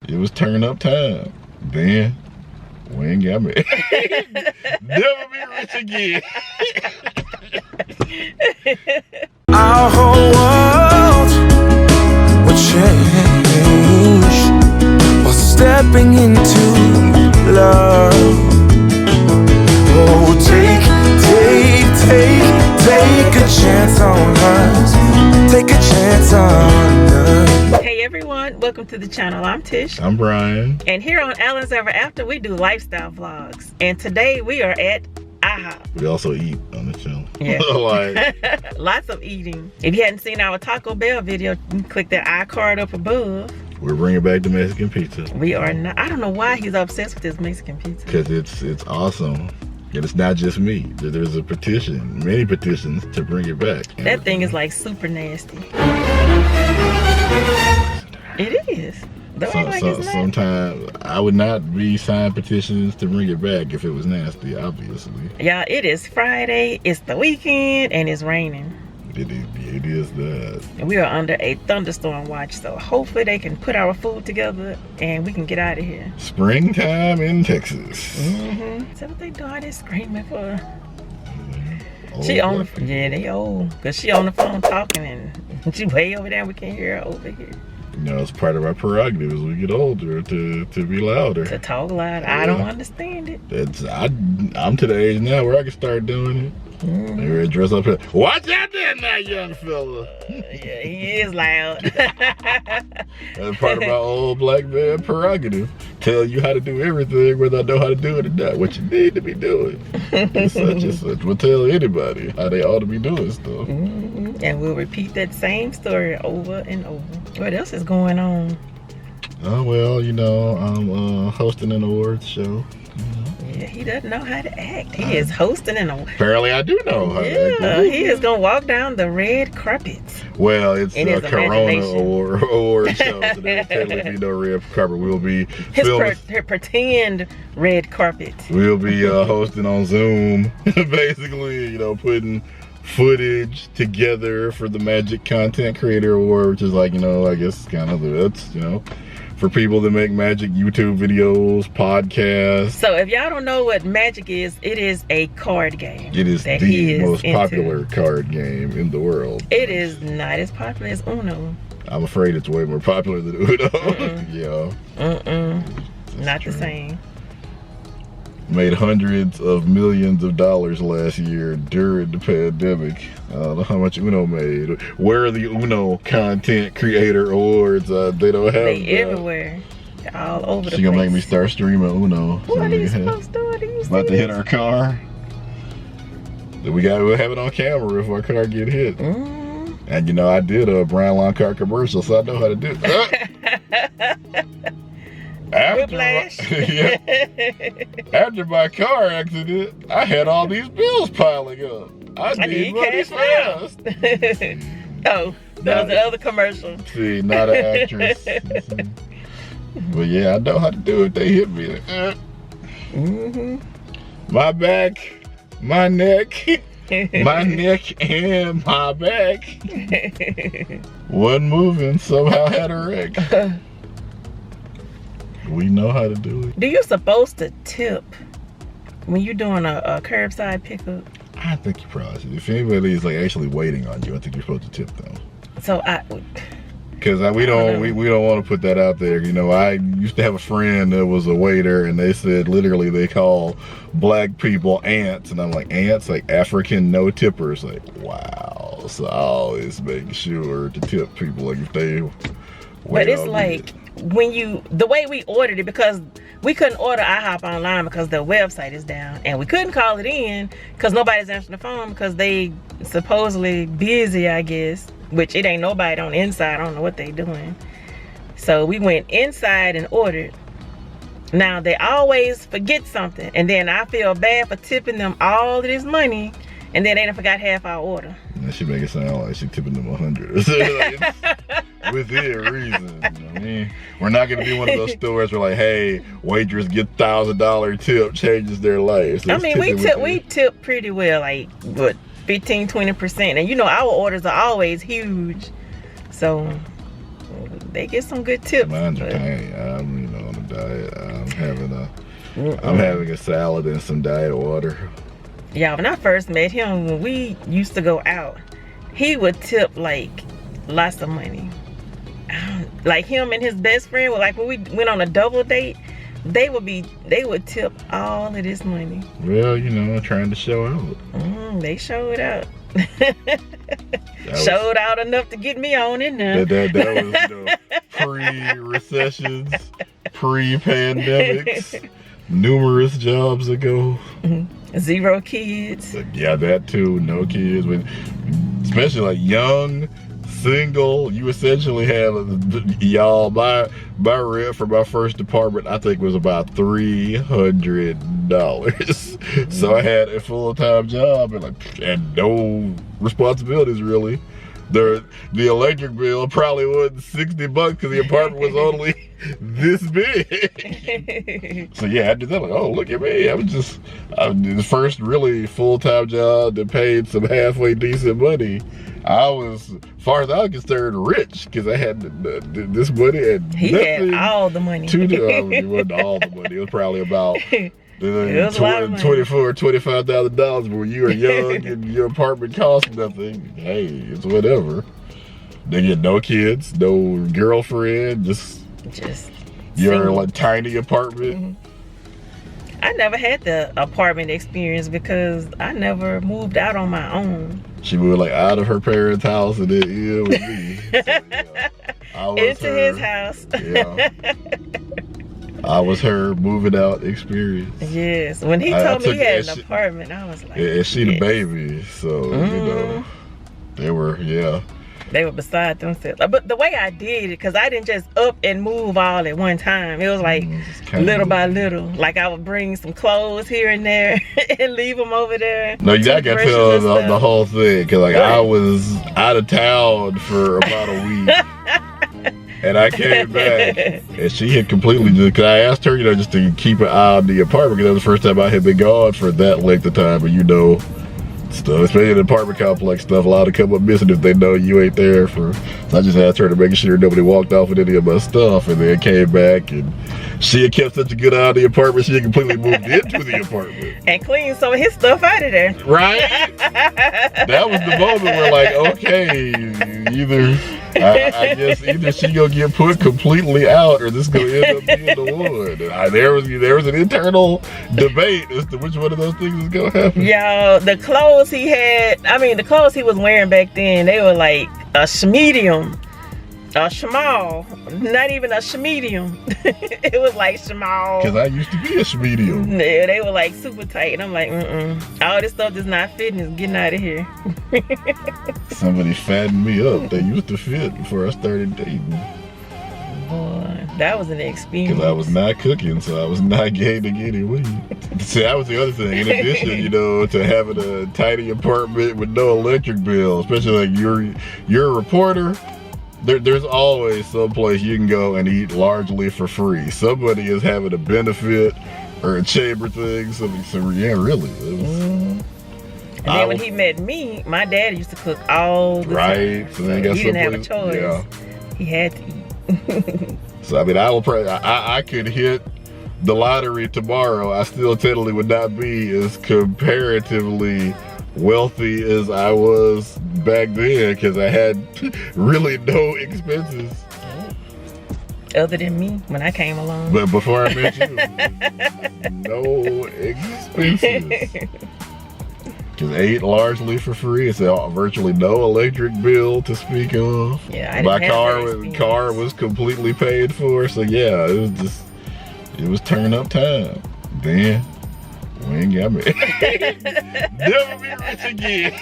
It was turn up time. Then we ain't got married. Never be rich again. Our whole world will change while stepping into love. Oh, take a chance on us. Take a chance on us. Hey everyone, welcome to the channel. I'm Tish. I'm Brian. And here on Allen's Ever After, we do lifestyle vlogs. And today we are at IHOP. We also eat on the channel. Yeah. Like, lots of eating. If you hadn't seen our Taco Bell video, you can click that iCard up above. we're bringing back the Mexican pizza. We are not, I don't know why he's obsessed with this Mexican pizza. Because it's awesome. And it's not just me. There's a petition, many petitions to bring it back. That thing is like super nasty. It is. Don't act like it's not. Sometimes I would not be signing petitions to bring it back if it was nasty, obviously. Y'all, it is Friday, it's the weekend, and it's raining. It is that. And we are under a thunderstorm watch, so hopefully they can put our food together and we can get out of here. Springtime in Texas. Mm-hmm. Is that what they daughter screaming for? Old She on, black people. yeah, they old. Because she on the phone talking and she way over there, we can't hear her over here. You know, it's part of our prerogative as we get older to be louder. To talk loud, I don't understand it. I'm to the age now where I can start doing it. Mm-hmm. Maybe dress up here. Watch out there now, young fella. Yeah, he is loud. That's part of my old black man prerogative. Tell you how to do everything, whether I know how to do it or not. What you need to be doing. It's such and such. We'll tell anybody how they ought to be doing stuff. Mm-hmm. And we'll repeat that same story over and over. What else is going on? Oh, well, you know, I'm hosting an awards show. Yeah, he doesn't know how to act. He is hosting an award. Apparently I do know how to act. Yeah, he is going to walk down the red carpets. Well, it's In a his Corona imagination. award show, so there will technically be no red carpet. We'll be His filming. pretend red carpet. We'll be hosting on Zoom, basically, you know, putting footage together for the Magic Content Creator Award, which is like, you know, I guess kind of that's, you know, for people that make magic YouTube videos, podcasts. So if y'all don't know what Magic is, it is a card game. It is that he the is most into. popular card game in the world. It is not as popular as Uno. I'm afraid it's way more popular than Uno. Yeah. Not true. the same. Made hundreds of millions of dollars last year during the pandemic. I don't know how much Uno made. Where are the Uno Content Creator Awards? They don't have They that. everywhere. They're all over the She place. gonna make me start streaming Uno. What So are we you can have- supposed to do? Do you About to see hit this? our car. We'll have it on camera if our car get hit. Mm. And you know, I did a Brian Lawn car commercial, so I know how to do it. Whiplash. Yeah. After my car accident, I had all these bills piling up. I need money cash now. fast. Oh, that was the other commercial. See, not an actress. But yeah, I know how to do it. They hit me. My back, my neck, my neck and my back. One moving somehow had a wreck. We know how to do it. Do you supposed to tip when you're doing a curbside pickup? I think you probably should. If anybody's like actually waiting on you, I think you're supposed to tip them. So Because we don't want to put that out there. You know, I used to have a friend that was a waiter, and they said literally they call black people ants, and I'm like, ants, like African no tippers. Like, wow. So I always make sure to tip people, like if they wait. but it's on me. like when the way we ordered it, because we couldn't order IHOP online because the website is down, and we couldn't call it in because nobody's answering the phone because they supposedly busy, I guess. Which it ain't nobody on the inside. I don't know what they doing. So we went inside and ordered. Now they always forget something, and then I feel bad for tipping them all of this money, and then they done forgot half our order. And she make it sound like she tipping them 100. Within reason. You know what I mean? We're not gonna be one of those stores where like, hey, waitress get $1,000 tip changes their life. So I it's mean, tipping we tip pretty well, like what, 15-20%, and you know our orders are always huge. So they get some good tips. Mine's are tiny. I'm, on a diet. I'm having a salad and some diet water. Yeah, when I first met him, when we used to go out, he would tip like lots of money. Like him and his best friend, like when we went on a double date, they would tip all of this money. Well, trying to show out. They showed out. Showed out enough to get me on in there. That was pre-recessions, pre-pandemics, numerous jobs ago. 0 kids. Yeah, that too. No kids. Especially like young, single. You essentially have, y'all, my rent for my first apartment, I think, was about $300. So I had a full-time job and no responsibilities really. The electric bill probably wasn't $60 because the apartment was only this big. So yeah, I did that. Like, oh, look at me! I did the first really full-time job that paid some halfway decent money. I was, as far as I was concerned, rich because I had this money and he had all the money. It wasn't all the money. It was probably about $24,000, $25,000. But when you were young and your apartment cost nothing, hey, it's whatever. They get no kids, no girlfriend, just your single. like tiny apartment. I never had the apartment experience because I never moved out on my own. She moved like out of her parents' house and then in with me. So, yeah, I was into his house. Yeah. I was her moving out experience. Yes. When he told me he had an apartment, I was like, and she the baby, so they were, they were beside themselves. But the way I did it, because I didn't just up and move all at one time. It was like little by little. Like I would bring some clothes here and there and leave them over there. No, you gotta tell the whole thing, because like I was out of town for about a week. And I came back, and she had completely because I asked her, just to keep an eye on the apartment, because that was the first time I had been gone for that length of time. And stuff, especially in the apartment complex stuff, a lot of come up missing if they know you ain't there. So I just asked her to make sure nobody walked off with any of my stuff, and then came back, and she had kept such a good eye on the apartment, she had completely moved into the apartment. And cleaned some of his stuff out of there. Right? That was the moment where like, okay, I guess either she gonna get put completely out or this gonna end up being the one. And there was an internal debate as to which one of those things is gonna happen. Yo, the clothes he was wearing back then, they were like a schmedium, a schmal, not even a schmedium. It was like schmal. Because I used to be a schmedium. Yeah, they were like super tight, and I'm like, all this stuff that's not fitting is getting out of here. Somebody fattened me up. They used to fit before I started dating. Boy, that was an experience. Because I was not cooking, so I was not gaining any weight. See, that was the other thing. In addition, to having a tiny apartment with no electric bill, especially like you're a reporter, there's always some place you can go and eat largely for free. Somebody is having a benefit or a chamber thing. So yeah, really. It was, and then when he met me, my dad used to cook all the time. So then he didn't have a choice. Yeah. He had to eat. So I mean, I could hit the lottery tomorrow. I still technically would not be as comparatively wealthy as I was back then because I had really no expenses. Other than me when I came along. But before I met you, no expenses. Because I ate largely for free. It's virtually no electric bill to speak of. Yeah, I My car was completely paid for. So yeah, it was turn up time. Then we ain't got me. Never be rich again.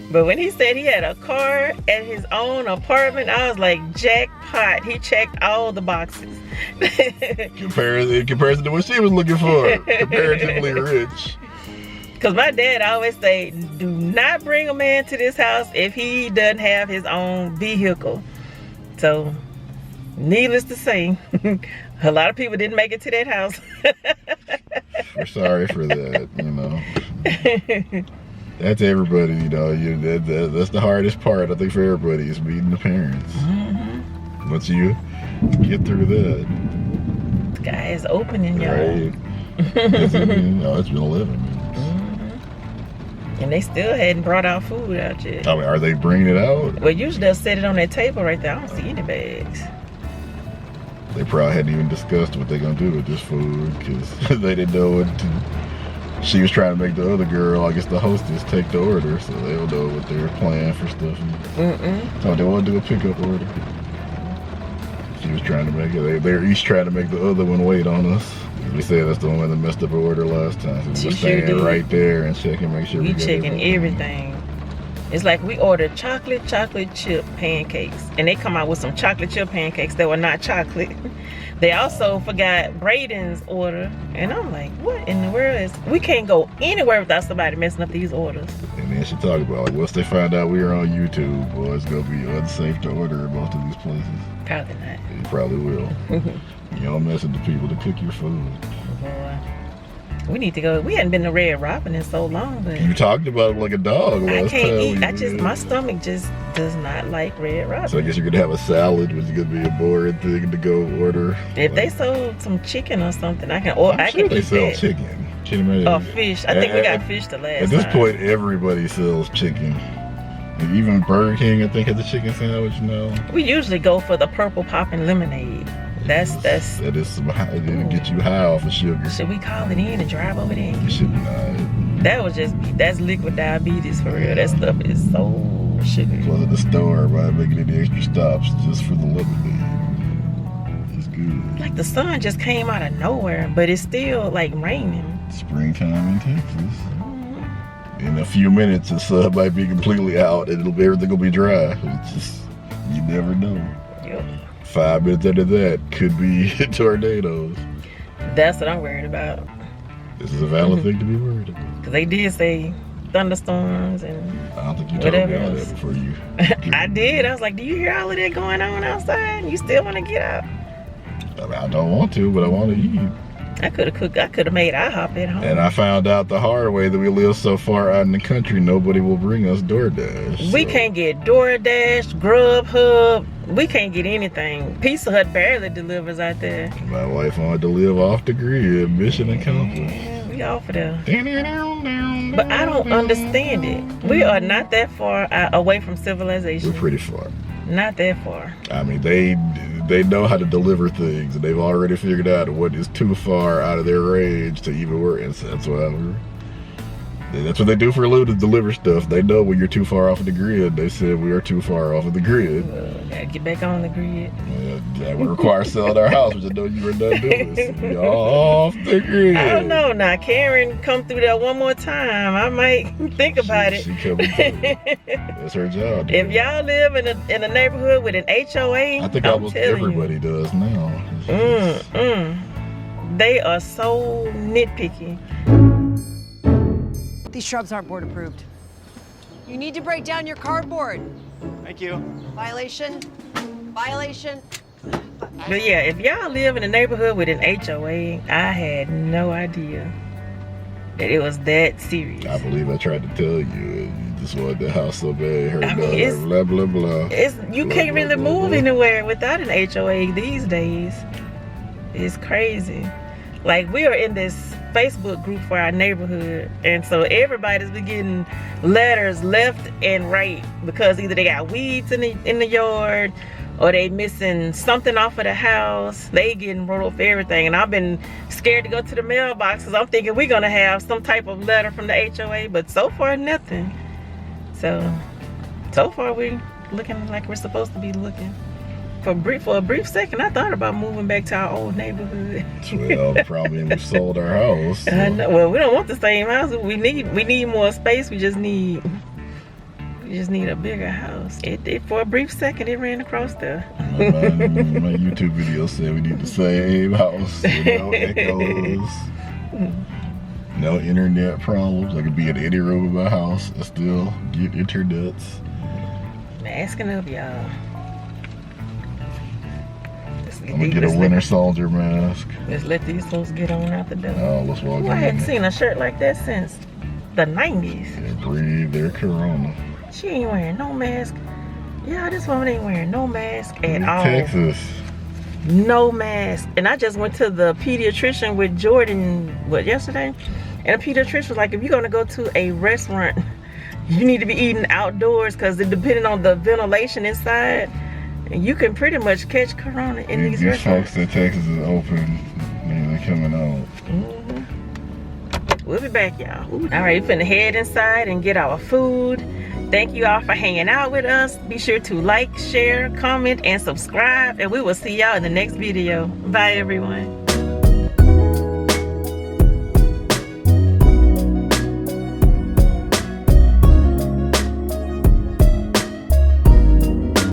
But when he said he had a car at his own apartment, I was like, jackpot. He checked all the boxes. In comparison to what she was looking for. Comparatively rich. Because my dad always say, do not bring a man to this house if he doesn't have his own vehicle. So, needless to say, a lot of people didn't make it to that house. We're sorry for that, That's everybody, you know. That's the hardest part, I think, for everybody is meeting the parents. Once you get through that, the guy is opening, y'all. right? It's been 11 minutes. And they still hadn't brought out food out yet. I mean, are they bringing it out? Well, usually they'll set it on that table right there. I don't see any bags. They probably hadn't even discussed what they're gonna do with this food because they didn't know what to. She was trying to make the other girl, I guess the hostess, take the order, so they don't know what they're planning for stuff. So they want to do a pickup order. She was trying to make it. They're each trying to make the other one wait on us. We said that's the one that messed up our order last time. So we were staying right there and checking, make sure we checking everything. It's like we ordered chocolate chip pancakes, and they come out with some chocolate chip pancakes that were not chocolate. They also forgot Braden's order, and I'm like, what in the world is? We can't go anywhere without somebody messing up these orders. And then she talked about, like, once they find out we were on YouTube, boy, it's gonna be unsafe to order at most of these places. Probably not. You probably will. You don't mess with the people to cook your food. Boy. We need to go. We hadn't been to Red Robin in so long, but you talked about it like a dog last time. I can't eat. My stomach just does not like Red Robin. So I guess you're gonna have a salad, which is gonna be a boring thing to go order. If they sold some chicken or something, I can. Or I'm I sure can they eat sell that. chicken. Or fish. I think we got fish the last time. At this point, everybody sells chicken. And even Burger King, I think, has a chicken sandwich now. We usually go for the purple popping lemonade. That is some high. It'll get you high off of sugar. Should we call it in and drive over there? You should not. That's liquid diabetes for real. That stuff is so sugary. Plus at the store, by making any extra stops just for the lemonade. It's good. Like the sun just came out of nowhere, but it's still like raining. Springtime in Texas. In a few minutes, the sun might be completely out, and everything will be dry. It's just, you never know. Yep. 5 minutes after that could be tornadoes. That's what I'm worried about. This is a valid thing to be worried about. Because they did say thunderstorms and I don't think you told me all that before you. I did. I was like, do you hear all of that going on outside? You still want to get out? I mean, I don't want to, but I want to eat. I could have made IHOP at home. And I found out the hard way that we live so far out in the country, nobody will bring us DoorDash. We can't get DoorDash, Grubhub. We can't get anything. Pizza Hut barely delivers out there. My wife wanted to live off the grid. Mission accomplished. Yeah, we off of there. But I don't understand it. We are not that far away from civilization. We're pretty far. Not that far. I mean, they know how to deliver things, and they've already figured out what is too far out of their range to even work. And so that's what they do for a living, to deliver stuff. They know when you're too far off of the grid. They said we are too far off of the grid. Gotta get back on the grid. That would require selling our house, which I know you were not doing. So we off the grid. I don't know. Now, Karen come through there one more time, I might think about it. She coming through. That's her job. If y'all live in a neighborhood with an HOA, I think almost everybody does now. They are so nitpicky. These shrubs aren't board approved. You need to break down your cardboard. Thank you. Violation. Violation. But yeah, if y'all live in a neighborhood with an HOA, I had no idea that it was that serious. I believe I tried to tell you. You just wanted the house so bad. Heard blah, blah, blah. You can't really move anywhere without an HOA these days. It's crazy. Like, we are in this Facebook group for our neighborhood, and so everybody's been getting letters left and right because either they got weeds in the yard, or they missing something off of the house. They getting wrote off everything, and I've been scared to go to the mailbox because I'm thinking we're gonna have some type of letter from the HOA, but so far nothing. So far we're looking like we're supposed to be looking. For a brief second, I thought about moving back to our old neighborhood. Well, probably we sold our house. So. I know. Well, we don't want the same house. We need more space. We just need a bigger house. For a brief second, it ran across there. My YouTube video said we need the same house with no echoes, no internet problems. I could be in any room of my house and still get internets. Asking of y'all. I'm gonna get a Winter Soldier mask. Let's let these folks get on out the door. Oh, let's walk in. I hadn't seen a shirt like that since the 90s. They breathe their corona. She ain't wearing no mask. Yeah, this woman ain't wearing no mask at all. Texas. No mask. And I just went to the pediatrician with Jordan, yesterday? And the pediatrician was like, if you're gonna go to a restaurant, you need to be eating outdoors because depending on the ventilation inside, you can pretty much catch corona in these restaurants. Folks that Texas is open, they're coming out. We'll be back, y'all. All right, we finna head inside and get our food. Thank you all for hanging out with us. Be sure to like, share, comment, and subscribe. And we will see y'all in the next video. Bye, everyone.